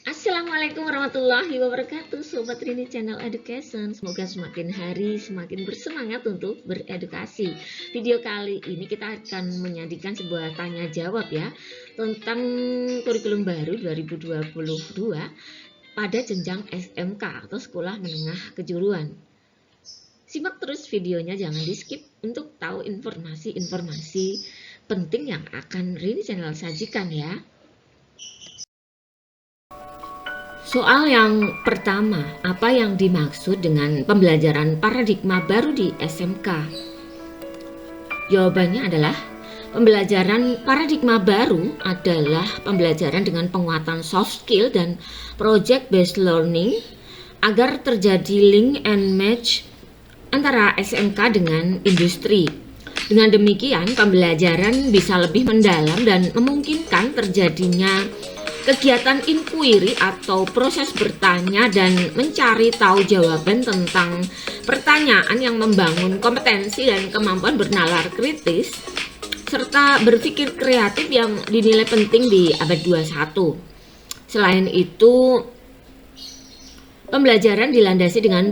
Assalamualaikum warahmatullahi wabarakatuh, Sobat Rini Channel Education. Semoga semakin hari semakin bersemangat untuk beredukasi. Video kali ini kita akan menyajikan sebuah tanya jawab ya tentang kurikulum baru 2022 pada jenjang SMK atau Sekolah Menengah Kejuruan. Simak terus videonya, jangan di skip untuk tahu informasi-informasi penting yang akan Rini Channel sajikan ya. Soal yang pertama, apa yang dimaksud dengan pembelajaran paradigma baru di SMK? Jawabannya adalah pembelajaran paradigma baru adalah pembelajaran dengan penguatan soft skill dan project based learning agar terjadi link and match antara SMK dengan industri. Dengan demikian, pembelajaran bisa lebih mendalam dan memungkinkan terjadinya kegiatan inquiry atau proses bertanya dan mencari tahu jawaban tentang pertanyaan yang membangun kompetensi dan kemampuan bernalar kritis serta berpikir kreatif yang dinilai penting di abad 21. Selain itu, pembelajaran dilandasi dengan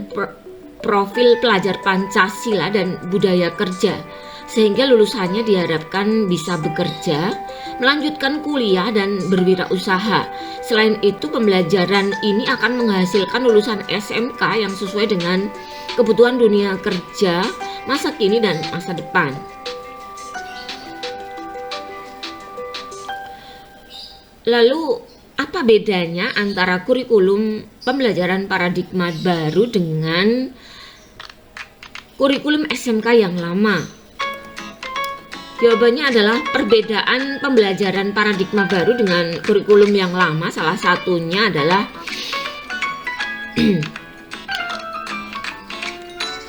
profil pelajar Pancasila dan budaya kerja, sehingga lulusannya diharapkan bisa bekerja, melanjutkan kuliah, dan berwirausaha. Selain itu, pembelajaran ini akan menghasilkan lulusan SMK yang sesuai dengan kebutuhan dunia kerja masa kini dan masa depan. Lalu, apa bedanya antara kurikulum pembelajaran paradigma baru dengan kurikulum SMK yang lama? Jawabannya adalah perbedaan pembelajaran paradigma baru dengan kurikulum yang lama. Salah satunya adalah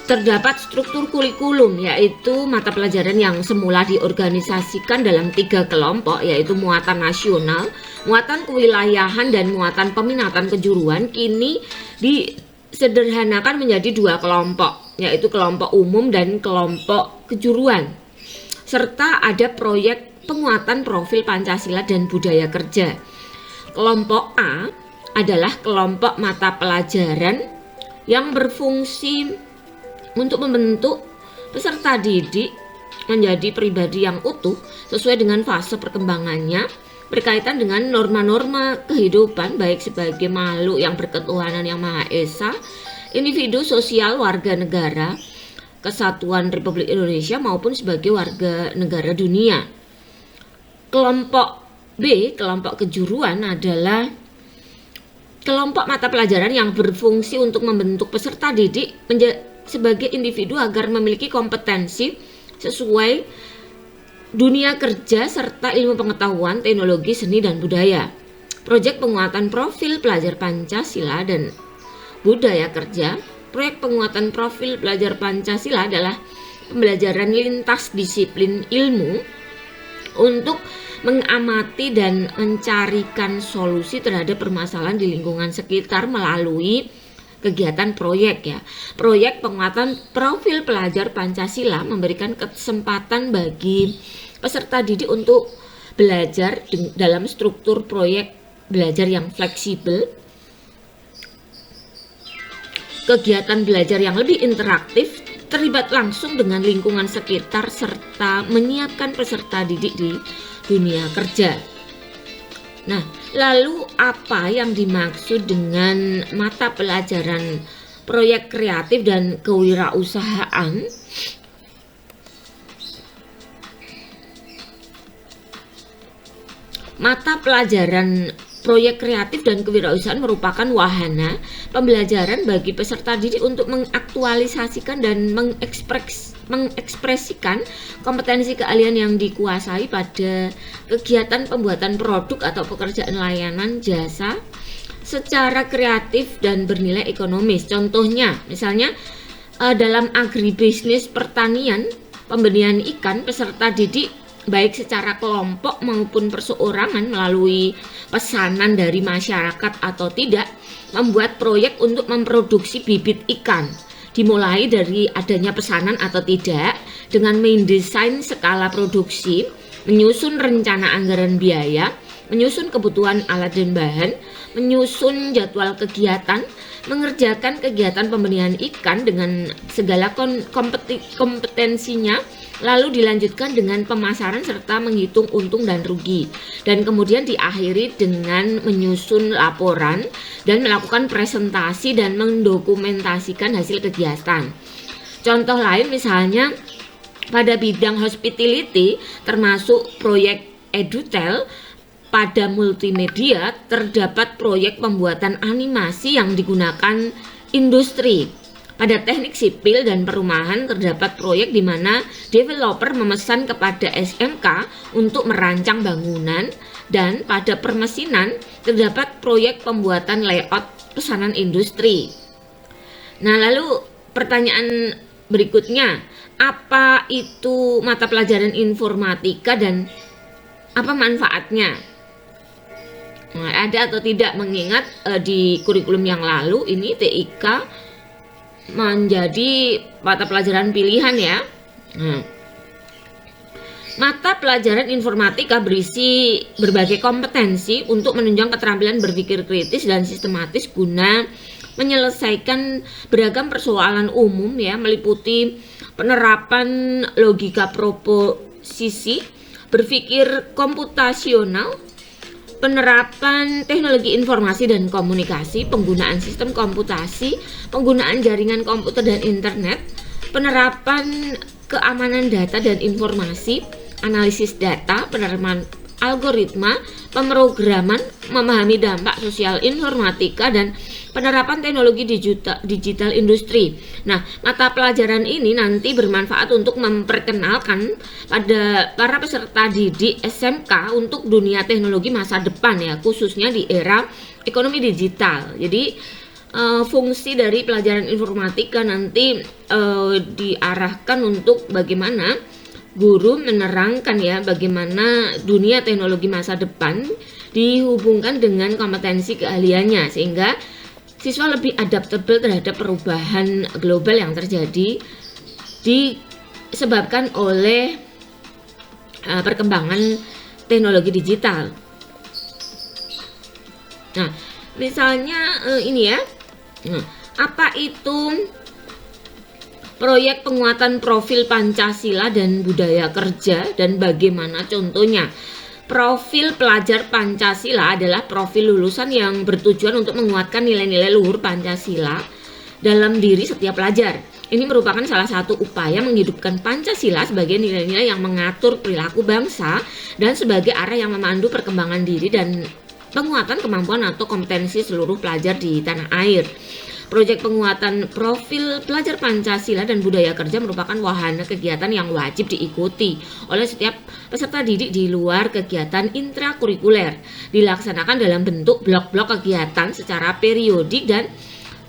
terdapat struktur kurikulum, yaitu mata pelajaran yang semula diorganisasikan dalam 3 kelompok, yaitu muatan nasional, muatan kewilayahan, dan muatan peminatan kejuruan, kini disederhanakan menjadi 2 kelompok, yaitu kelompok umum dan kelompok kejuruan. Serta ada proyek penguatan profil Pancasila dan budaya kerja. Kelompok A adalah kelompok mata pelajaran yang berfungsi untuk membentuk peserta didik menjadi pribadi yang utuh sesuai dengan fase perkembangannya berkaitan dengan norma-norma kehidupan, baik sebagai makhluk yang berketuhanan yang Maha Esa, individu sosial warga negara Kesatuan Republik Indonesia, maupun sebagai warga negara dunia. Kelompok B, kelompok kejuruan, adalah kelompok mata pelajaran yang berfungsi untuk membentuk peserta didik sebagai individu agar memiliki kompetensi sesuai dunia kerja serta ilmu pengetahuan, teknologi, seni, dan budaya. Proyek penguatan profil pelajar Pancasila dan budaya kerja. Proyek penguatan profil pelajar Pancasila adalah pembelajaran lintas disiplin ilmu untuk mengamati dan mencarikan solusi terhadap permasalahan di lingkungan sekitar melalui kegiatan proyek ya. Proyek penguatan profil pelajar Pancasila memberikan kesempatan bagi peserta didik untuk belajar dalam struktur proyek belajar yang fleksibel, kegiatan belajar yang lebih interaktif, terlibat langsung dengan lingkungan sekitar, serta menyiapkan peserta didik di dunia kerja. Nah, lalu apa yang dimaksud dengan mata pelajaran proyek kreatif dan kewirausahaan? Mata pelajaran proyek kreatif dan kewirausahaan merupakan wahana pembelajaran bagi peserta didik untuk mengaktualisasikan dan mengekspresikan kompetensi keahlian yang dikuasai pada kegiatan pembuatan produk atau pekerjaan layanan jasa secara kreatif dan bernilai ekonomis. Contohnya, misalnya dalam agribisnis pertanian, pembenihan ikan, peserta didik baik secara kelompok maupun perseorangan melalui pesanan dari masyarakat atau tidak, membuat proyek untuk memproduksi bibit ikan. Dimulai dari adanya pesanan atau tidak, dengan mendesain skala produksi, menyusun rencana anggaran biaya, menyusun kebutuhan alat dan bahan, menyusun jadwal kegiatan, mengerjakan kegiatan pembenihan ikan dengan segala kompetensinya, lalu dilanjutkan dengan pemasaran serta menghitung untung dan rugi, dan kemudian diakhiri dengan menyusun laporan dan melakukan presentasi dan mendokumentasikan hasil kegiatan. Contoh lain misalnya pada bidang hospitality termasuk proyek EduTel. Pada multimedia terdapat proyek pembuatan animasi yang digunakan industri. Pada teknik sipil dan perumahan terdapat proyek di mana developer memesan kepada SMK untuk merancang bangunan, dan pada permesinan terdapat proyek pembuatan layout pesanan industri. Nah, lalu pertanyaan berikutnya, apa itu mata pelajaran informatika dan apa manfaatnya? Nah, ada atau tidak, mengingat di kurikulum yang lalu ini TIK menjadi mata pelajaran pilihan ya. Mata pelajaran informatika berisi berbagai kompetensi untuk menunjang keterampilan berpikir kritis dan sistematis guna menyelesaikan beragam persoalan umum ya, meliputi penerapan logika proposisi, berpikir komputasional, penerapan teknologi informasi dan komunikasi, penggunaan sistem komputasi, penggunaan jaringan komputer dan internet, penerapan keamanan data dan informasi, analisis data, penerapan algoritma, pemrograman, memahami dampak sosial informatika, dan penerapan teknologi digital industri. Nah, mata pelajaran ini nanti bermanfaat untuk memperkenalkan pada para peserta didik SMK untuk dunia teknologi masa depan ya, khususnya di era ekonomi digital. Jadi fungsi dari pelajaran informatika nanti diarahkan untuk bagaimana guru menerangkan ya bagaimana dunia teknologi masa depan dihubungkan dengan kompetensi keahliannya, sehingga siswa lebih adaptable terhadap perubahan global yang terjadi disebabkan oleh perkembangan teknologi digital. Nah, misalnya ini ya, apa itu proyek penguatan profil Pancasila dan budaya kerja dan bagaimana contohnya? Profil pelajar Pancasila adalah profil lulusan yang bertujuan untuk menguatkan nilai-nilai luhur Pancasila dalam diri setiap pelajar. Ini merupakan salah satu upaya menghidupkan Pancasila sebagai nilai-nilai yang mengatur perilaku bangsa dan sebagai arah yang memandu perkembangan diri dan penguatan kemampuan atau kompetensi seluruh pelajar di tanah air. Proyek penguatan profil pelajar Pancasila dan budaya kerja merupakan wahana kegiatan yang wajib diikuti oleh setiap peserta didik di luar kegiatan intrakurikuler. Dilaksanakan dalam bentuk blok-blok kegiatan secara periodik dan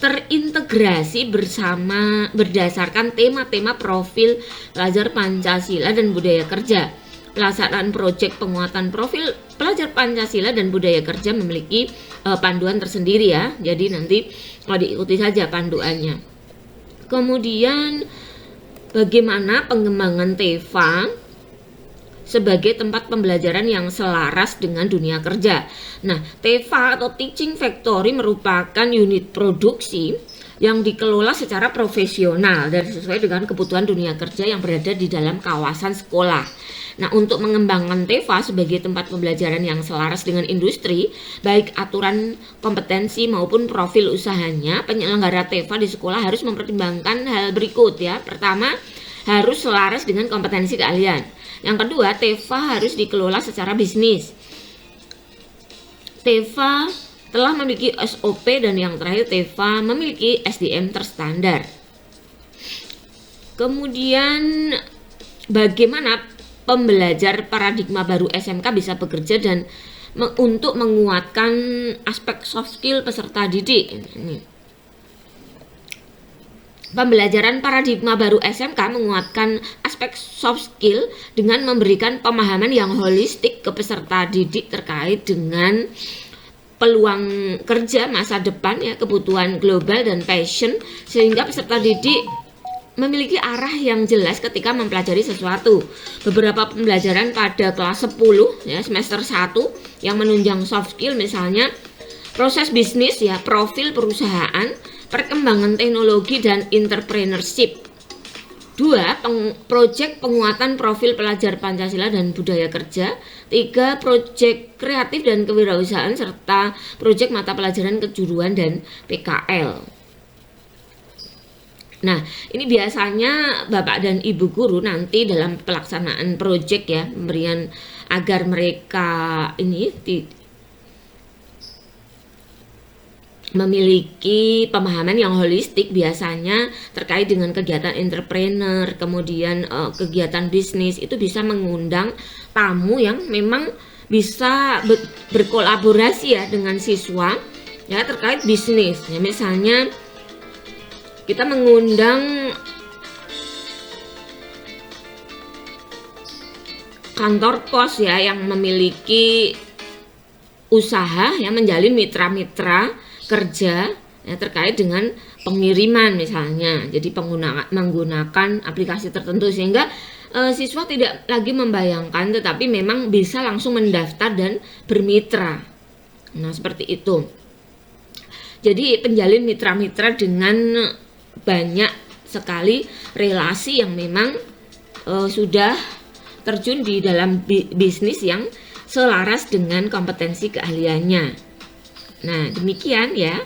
terintegrasi bersama berdasarkan tema-tema profil pelajar Pancasila dan budaya kerja. Pelaksanaan proyek penguatan profil pelajar Pancasila dan budaya kerja memiliki panduan tersendiri ya. Jadi nanti diikuti saja panduannya. Kemudian bagaimana pengembangan TEVA sebagai tempat pembelajaran yang selaras dengan dunia kerja. Nah, TEVA atau Teaching Factory merupakan unit produksi yang dikelola secara profesional dan sesuai dengan kebutuhan dunia kerja yang berada di dalam kawasan sekolah. Nah, untuk mengembangkan TEVA sebagai tempat pembelajaran yang selaras dengan industri, baik aturan kompetensi maupun profil usahanya, penyelenggara TEVA di sekolah harus mempertimbangkan hal berikut ya. Pertama, harus selaras dengan kompetensi keahlian. Yang kedua, TEVA harus dikelola secara bisnis. TEVA telah memiliki SOP, dan yang terakhir TEVA memiliki SDM terstandar. Kemudian bagaimana pembelajar paradigma baru SMK bisa bekerja dan untuk menguatkan aspek soft skill peserta didik. Pembelajaran paradigma baru SMK menguatkan aspek soft skill dengan memberikan pemahaman yang holistik ke peserta didik terkait dengan peluang kerja masa depan ya, kebutuhan global dan passion, sehingga peserta didik memiliki arah yang jelas ketika mempelajari sesuatu. Beberapa pembelajaran pada kelas 10 ya, semester 1 yang menunjang soft skill, misalnya proses bisnis ya, profil perusahaan, perkembangan teknologi dan entrepreneurship. 2. Proyek penguatan profil pelajar Pancasila dan budaya kerja. 3. Proyek kreatif dan kewirausahaan serta proyek mata pelajaran kejuruan dan PKL. Nah, ini biasanya Bapak dan Ibu guru nanti dalam pelaksanaan proyek ya, pemberian agar mereka ini memiliki pemahaman yang holistik, biasanya terkait dengan kegiatan entrepreneur, kemudian kegiatan bisnis, itu bisa mengundang tamu yang memang bisa berkolaborasi ya dengan siswa ya terkait bisnis ya. Misalnya kita mengundang kantor pos ya yang memiliki usaha yang menjalin mitra-mitra kerja ya, terkait dengan pengiriman misalnya. Jadi menggunakan aplikasi tertentu sehingga siswa tidak lagi membayangkan, tetapi memang bisa langsung mendaftar dan bermitra. Nah, seperti itu. Jadi penjalin mitra-mitra dengan banyak sekali relasi yang memang sudah terjun di dalam bisnis yang selaras dengan kompetensi keahliannya. Nah, demikian ya.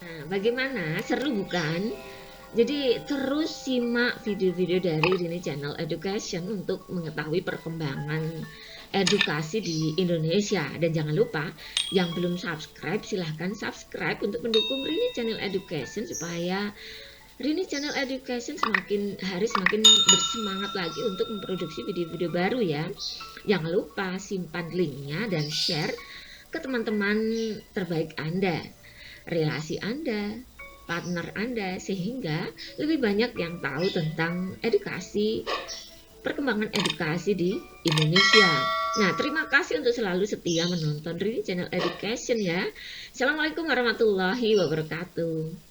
Nah, bagaimana? Seru bukan? Jadi terus simak video-video dari Rini Channel Education untuk mengetahui perkembangan edukasi di Indonesia. Dan jangan lupa, yang belum subscribe silahkan subscribe untuk mendukung Rini Channel Education supaya Rini Channel Education semakin hari semakin bersemangat lagi untuk memproduksi video-video baru ya. Jangan lupa simpan linknya dan share ke teman-teman terbaik Anda, relasi Anda, partner Anda, sehingga lebih banyak yang tahu tentang edukasi, perkembangan edukasi di Indonesia. Nah, terima kasih untuk selalu setia menonton Rini Channel Education ya. Assalamualaikum warahmatullahi wabarakatuh.